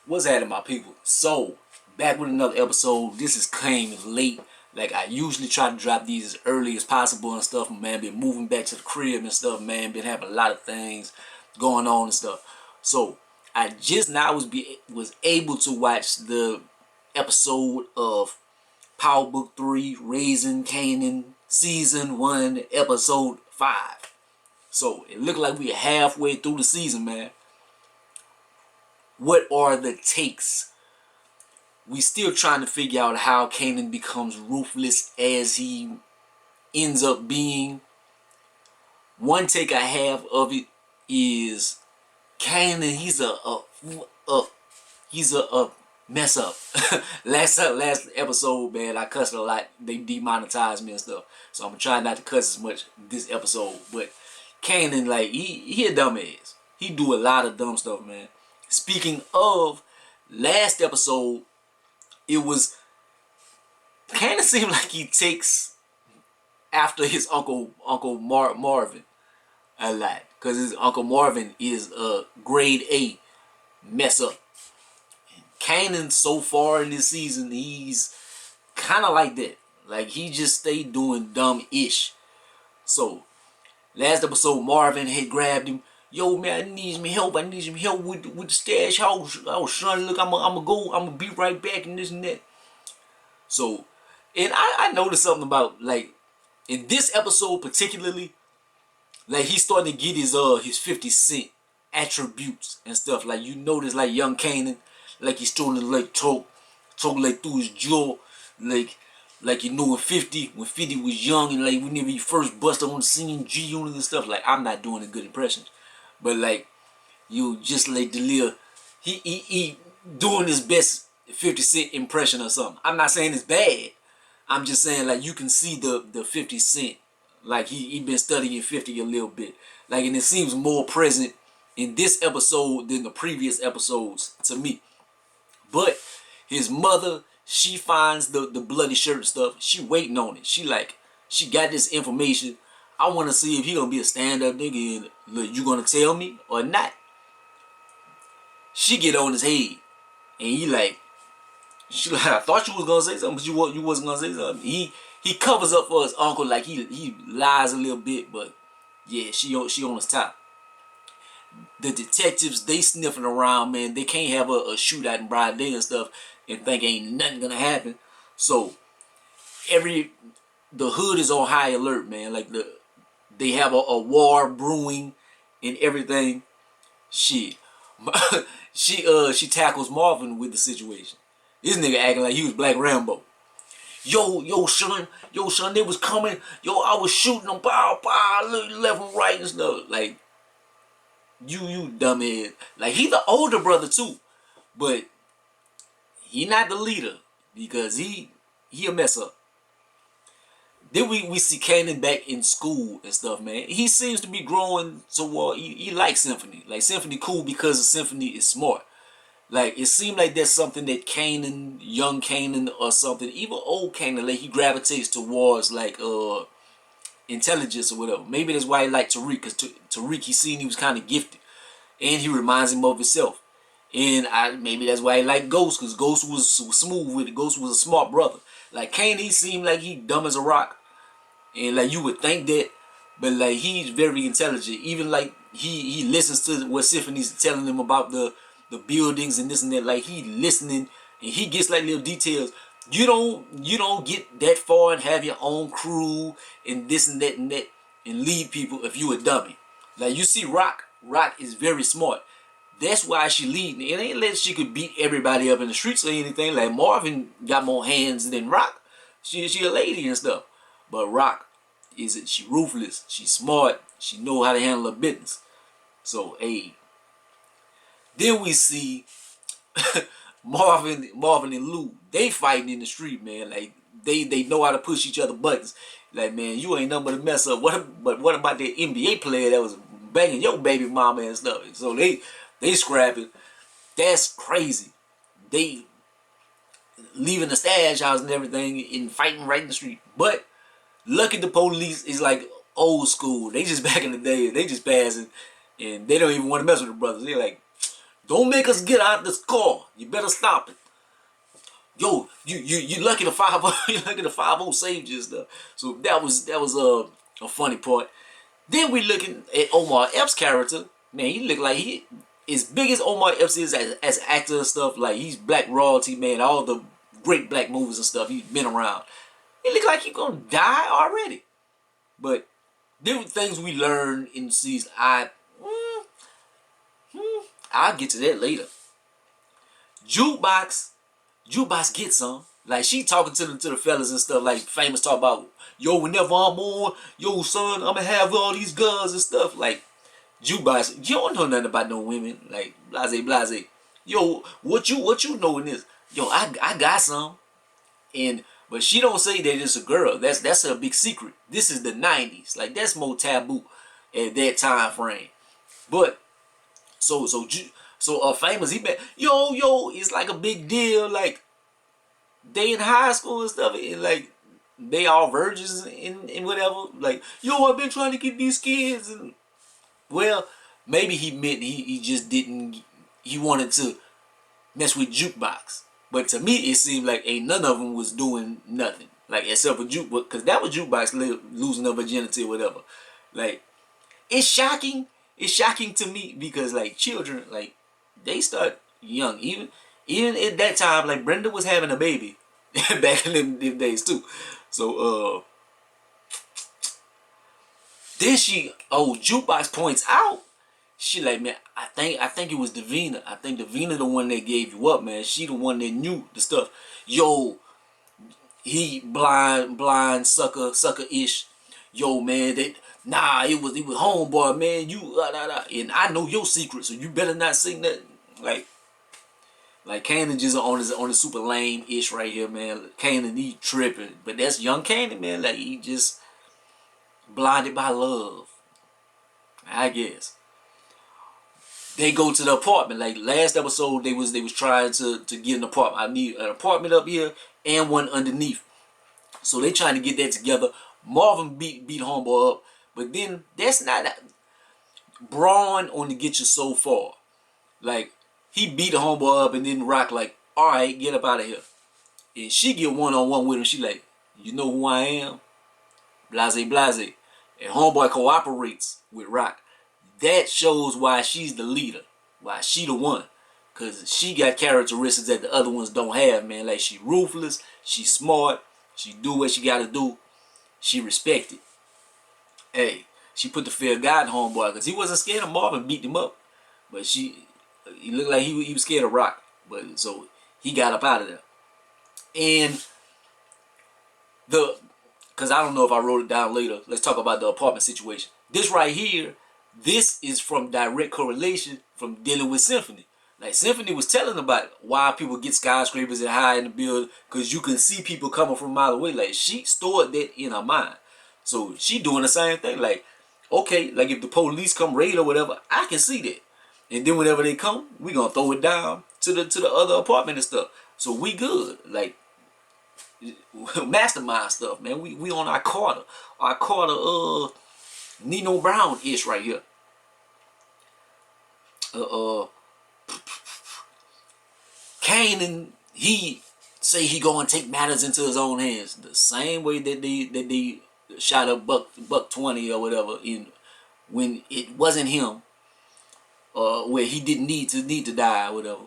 What's happening, my people? So, back with another episode. This is came late. Like, I usually try to drop these as early as possible and stuff. Man, been moving back to the crib and stuff, man. Been having a lot of things going on and stuff. So, I just now was able to watch the episode of Power Book 3, Raising Kanan, Season 1, Episode 5. So, it looked like we are halfway through the season, man. What are the takes? We still trying to figure out how Kanan becomes ruthless as he ends up being. One take I have of it is Kanan. He's a mess up. last episode, man, I cussed a lot. They demonetized me and stuff, so I'm gonna try not to cuss as much this episode. But Kanan, like he a dumbass. He do a lot of dumb stuff, man. Speaking of last episode, it was kind of seemed like he takes after his uncle Marvin a lot, because his Uncle Marvin is a grade A mess up. Kanan so far in this season, he's kind of like that. Like he just stayed doing dumb ish. So last episode, Marvin had grabbed him. Yo, man, I need some help. I need some help with the stash house. I was trying to look. I'm gonna be right back and this and that. So, and I noticed something about, like, in this episode particularly, like he's starting to get his 50 Cent attributes and stuff. Like you notice, like young Kanan, like he's starting to like talk like through his jaw, like you know when 50 was young and like whenever he first busted on the scene, G Unit and stuff. Like I'm not doing a good impression. But like you just like Delia, he doing his best 50 Cent impression or something. I'm not saying it's bad. I'm just saying like you can see the 50 Cent. Like he been studying 50 a little bit. Like, and it seems more present in this episode than the previous episodes to me. But his mother, she finds the bloody shirt and stuff. She waiting on it. She got this information. I want to see if he gonna be a stand-up nigga and look, you gonna tell me or not. She get on his head and he like, she like, I thought you was gonna say something, but you wasn't gonna say something. He covers up for his uncle, like he lies a little bit, but yeah, she on his top. The detectives, they sniffing around, man. They can't have a shootout in broad day and stuff and think ain't nothing gonna happen. So the hood is on high alert, man. Like they have a war brewing and everything. Shit. she tackles Marvin with the situation. This nigga acting like he was Black Rambo. Yo, son, they was coming. Yo, I was shooting them, pow, left and right and stuff. Like, you dumbass. Like, he the older brother too, but he not the leader because he a mess up. Then we see Kanan back in school and stuff, man. He seems to be growing toward, he likes Symphony. Like, Symphony cool because Symphony is smart. Like, it seemed like there's something that Kanan, young Kanan or something, even old Kanan, like he gravitates towards, like, intelligence or whatever. Maybe that's why he liked Tariq, because Tariq, he seen he was kind of gifted. And he reminds him of himself. And maybe that's why he liked Ghost, because Ghost was smooth with it. Ghost was a smart brother. Like, Kanan, he seemed like he dumb as a rock. And, like, you would think that, but, like, he's very intelligent. Even, like, he listens to what Symphony's telling him about the buildings and this and that. Like, he listening and he gets like little details. You don't get that far and have your own crew and this and that and lead people if you a dummy. Like, you see Rock is very smart. That's why she leading. It ain't like she could beat everybody up in the streets or anything. Like, Marvin got more hands than Rock. She a lady and stuff. But Rock she ruthless, she smart, she know how to handle her business. So, hey. Then we see Marvin and Lou. They fighting in the street, man. Like they know how to push each other buttons. Like, man, you ain't nothing but a mess up. What about that NBA player that was banging your baby mama and stuff? So they scrapping. That's crazy. They leaving the stash house and everything and fighting right in the street. But lucky the police is like old school. They just back in the day. They just passing and they don't even want to mess with the brothers. They're like, Don't make us get out of this car. You better stop it. Yo, you lucky the 5 you lucky the 50 saved you and stuff. So that was a funny part. Then we looking at Omar Epps' character. Man, he look like he as big as Omar Epps is as actor and stuff. Like he's black royalty, man. All the great black movies and stuff he's been around. He look like he's gonna die already. But there were things we learned in season. I'll get to that later. Jukebox gets some. Like she talking to the fellas and stuff. Like Famous talk about, yo, whenever I'm on, yo son, I'ma have all these guns and stuff. Like Jukebox, you don't know nothing about no women. Like blase. Yo, what you know in this? Yo, I got some. And but she don't say that it's a girl. That's a big secret. This is the 90s. Like that's more taboo at that time frame. But so Famous, he been yo, it's like a big deal. Like they in high school and stuff, and like they all virgins and whatever. Like, yo, I've been trying to get these kids, and well, maybe he meant he just didn't. He wanted to mess with Jukebox, but to me it seemed like ain't none of them was doing nothing, like except for Jukebox, because that was Jukebox losing her virginity or whatever. Like it's shocking. It's shocking to me because like children, like they start young. Even at that time, like Brenda was having a baby back in them days too. So then Jukebox points out, she like, man, I think it was Davina. I think Davina the one that gave you up, man. She the one that knew the stuff. Yo, he blind sucker-ish. Yo, man, it was homeboy, man. You and I know your secret, so you better not sing that. Like Kanan just on his super lame-ish right here, man. Kanan, he tripping. But that's young Kanan, man. Like, he just blinded by love, I guess. They go to the apartment. Like, last episode, they was trying to get an apartment. I need an apartment up here and one underneath. So they trying to get that together. Marvin beat homeboy up. But then, that's not Braun only get you so far. Like, he beat the homeboy up and then Rock like, all right, get up out of here. And she get one-on-one with him. She like, you know who I am? Blase. And homeboy cooperates with Rock. That shows why she's the leader. Why she the one. Because she got characteristics that the other ones don't have, man. Like, she ruthless. She smart. She do what she got to do. She respected. Hey, she put the fear of God in homeboy because he wasn't scared of Marvin beat him up. But he looked like he was scared of Rock. But so he got up out of there. And because I don't know if I wrote it down later. Let's talk about the apartment situation. This right here, this is from direct correlation from dealing with Symphony. Like Symphony was telling about why people get skyscrapers and high in the building, because you can see people coming from a mile away. Like she stored that in her mind. So she doing the same thing. Like, okay, like if the police come raid or whatever, I can see that. And then whenever they come, we gonna throw it down to the other apartment and stuff. So we good. Like mastermind stuff, man. We on our Carter Nino Brown ish right here. Kanan, he say he gonna take matters into his own hands the same way that they shot up buck 20 or whatever in when it wasn't him, where he didn't need to die or whatever.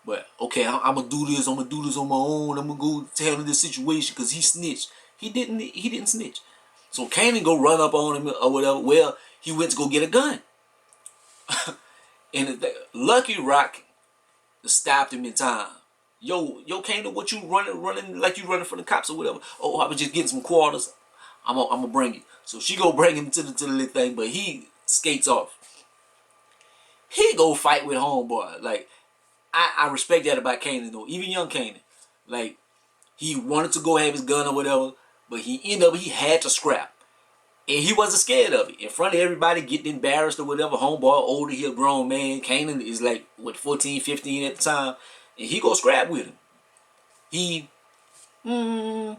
But okay, I'm gonna do this on my own. I'm gonna go tell him this situation because he snitched. He didn't snitch. So Kanan go run up on him or whatever. Well, he went to go get a gun. And Lucky Rock stopped him in time. Yo, Kanan, what you running like you running from the cops or whatever? Oh, I was just getting some quarters. I'm gonna bring you. So she go bring him to the little thing, but he skates off. He go fight with homeboy. Like, I respect that about Kanan though. Even young Kanan. Like, he wanted to go have his gun or whatever, but he had to scrap. And he wasn't scared of it. In front of everybody, getting embarrassed or whatever. Homeboy, older, he a grown man. Kanan is like, what, 14, 15 at the time. And he go scrap with him. He, homeboy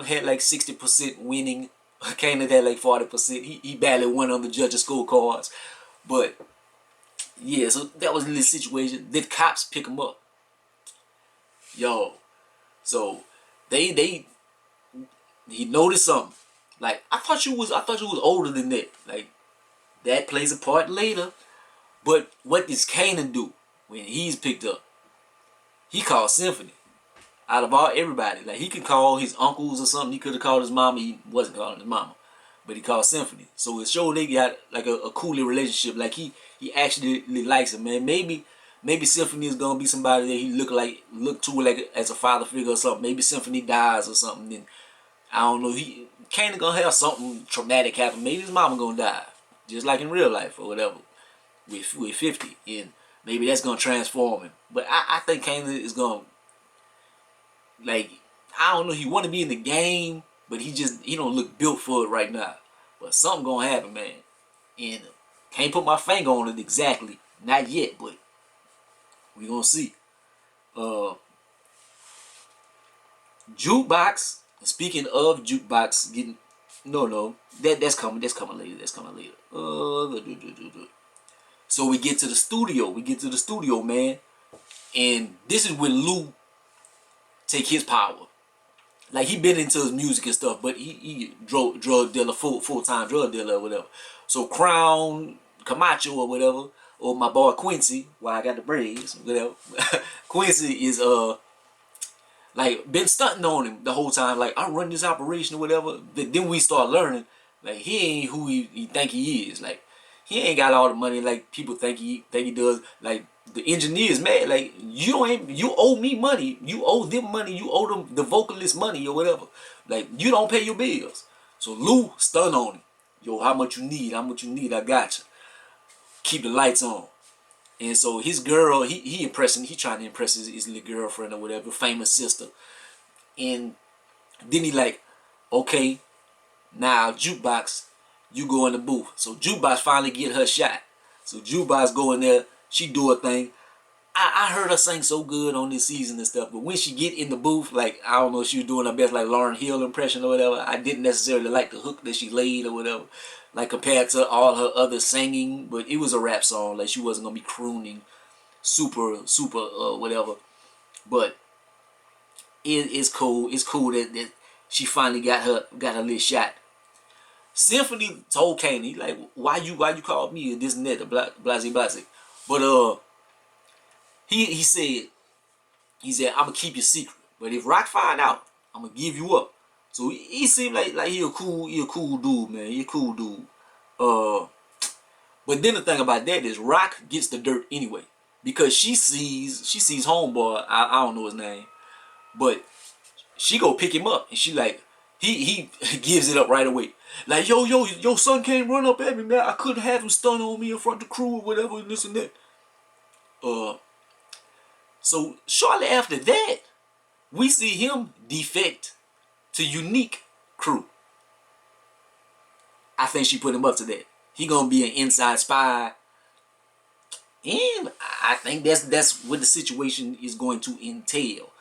had like 60% winning. Kanan had like 40%. He barely won on the judges' scorecards. But yeah, so that was a little situation. Then cops pick him up. Yo, so they he noticed something. Like I thought you was older than that. Like that plays a part later. But what does Kanan do when he's picked up? He calls Symphony. Out of all everybody, like he could call his uncles or something. He could have called his mama. He wasn't calling his mama, but he called Symphony. So it showed they got like a cooler relationship. Like he actually likes him, man. Maybe Symphony is gonna be somebody that he look to like as a father figure or something. Maybe Symphony dies or something. Then I don't know. He Kanan gonna have something traumatic happen. Maybe his mama gonna die, just like in real life or whatever. With 50, and maybe that's gonna transform him. But I think Kanan is gonna, like, I don't know. He want to be in the game, but he don't look built for it right now. But something gonna happen, man. And can't put my finger on it exactly, not yet, but we gonna see. Uh, Jukebox. Speaking of Jukebox, getting no, that's coming. That's coming later. That's coming later. So we get to the studio. We get to the studio, man, and this is when Lou take his power. Like he been into his music and stuff, but he drug dealer, full time drug dealer or whatever. So Crown Camacho or whatever, or my boy Quincy, why I got the braids, whatever. Quincy is like been stunting on him the whole time. Like I run this operation or whatever. Then we start learning like he ain't who he think he is. Like he ain't got all the money like people think he does. Like the engineers mad. Like you owe me money. You owe them money. You owe them the vocalist money or whatever. Like you don't pay your bills. So Lou stun on him. Yo, how much you need? How much you need? I got you. Keep the lights on. And so his girl, he impressing. He trying to impress his little girlfriend or whatever, famous sister. And then he like, okay, now Jukebox, you go in the booth. So Jukebox finally get her shot. So Jukebox go in there, she do her thing. I heard her sing so good on this season and stuff, but when she get in the booth, like I don't know, she was doing her best like Lauryn Hill impression or whatever. I didn't necessarily like the hook that she laid or whatever, like compared to all her other singing. But it was a rap song, like she wasn't gonna be crooning, super whatever. But it's cool. It's cool that she finally got her little shot. Symphony told Kanan, like, why you call me this and that, blase. But he said I'm gonna keep your secret, but if Rock find out, I'm gonna give you up. So he seemed like he a cool dude, man. He a cool dude. But then the thing about that is Rock gets the dirt anyway because she sees homeboy. I don't know his name, but she go pick him up and she like he gives it up right away. Like your son can't run up at me, man. I couldn't have him stun on me in front of the crew or whatever and this and that. So shortly after that, we see him defect to Unique crew. I think she put him up to that. He gonna be an inside spy, and I think that's what the situation is going to entail,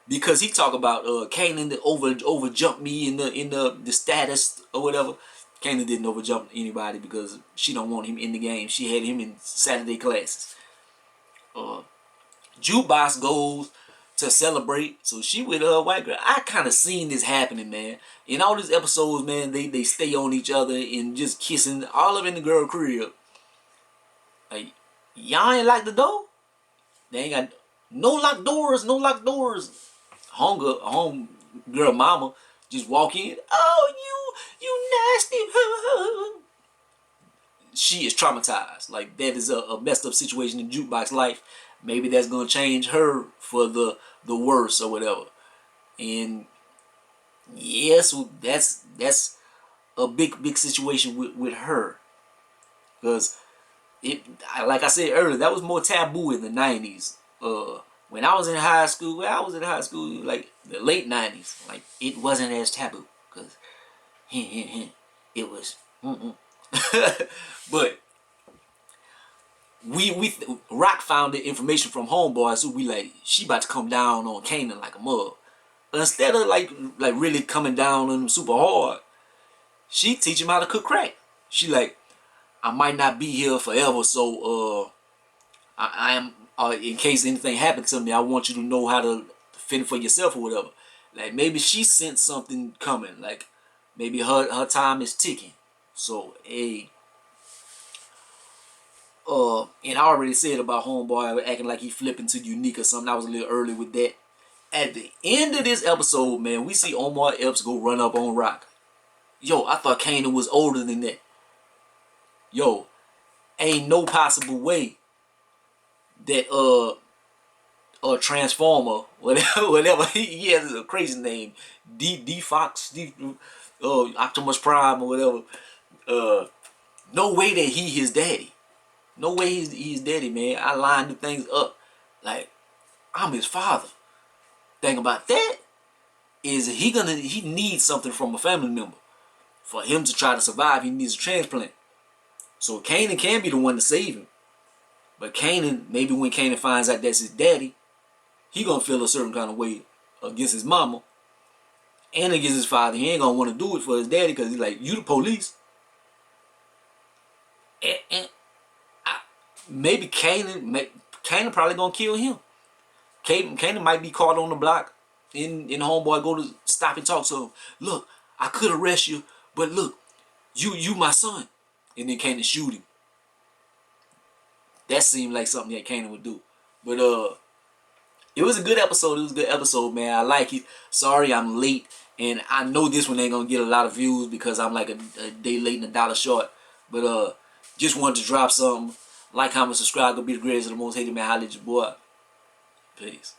because he talk about Kanan that over jumped me in the status or whatever. Kanan didn't overjump anybody because she don't want him in the game. She had him in Saturday classes. Jukebox goes to celebrate, so she with a white girl. I kind of seen this happening, man. In all these episodes, man, they stay on each other and just kissing, all of in the girl crib. Like, y'all ain't lock the door? They ain't got no locked doors, no locked doors. Home girl mama just walk in. Oh, you nasty. She is traumatized. Like, that is a messed up situation in Jukebox life. Maybe that's gonna change her for the worse or whatever. And yeah, so that's a big situation with her, because like I said earlier, that was more taboo in the 90s. When I was in high school, like the late 90s, like it wasn't as taboo because it was. But we Rock found the information from Homeboy, so we like she about to come down on Kanan like a mug. But instead of like really coming down on him super hard, she teach him how to cook crack. She like, I might not be here forever, so I am, in case anything happened to me, I want you to know how to fend for yourself or whatever. Like maybe she sensed something coming. Like maybe her time is ticking. So hey, and I already said about homeboy acting like he flipping to Unique or something. I was a little early with that. At the end of this episode, man, we see Omar Epps go run up on Rock. Yo, I thought Kanan was older than that. Yo, ain't no possible way that Transformer, whatever he has a crazy name, D Fox, Optimus Prime or whatever. No way that he his daddy. No way he's his daddy, man. I lined the things up. Like, I'm his father. Thing about that is he needs something from a family member. For him to try to survive, he needs a transplant. So Kanan can be the one to save him. But Kanan, maybe when Kanan finds out that's his daddy, he gonna feel a certain kind of way against his mama and against his father. He ain't gonna want to do it for his daddy because he's like, you the police. And maybe Kanan probably gonna kill him. Kanan might be caught on the block. In homeboy go to stop and talk to him. Look, I could arrest you, but look, you my son. And then Kanan shoot him. That seemed like something that Kanan would do. But it was a good episode. It was a good episode, man. I like it. Sorry I'm late. And I know this one ain't gonna get a lot of views because I'm like a day late and $1 short. But just wanted to drop something. Like, comment, subscribe. Go be the greatest and the most hated man. Holla at your boy. Peace.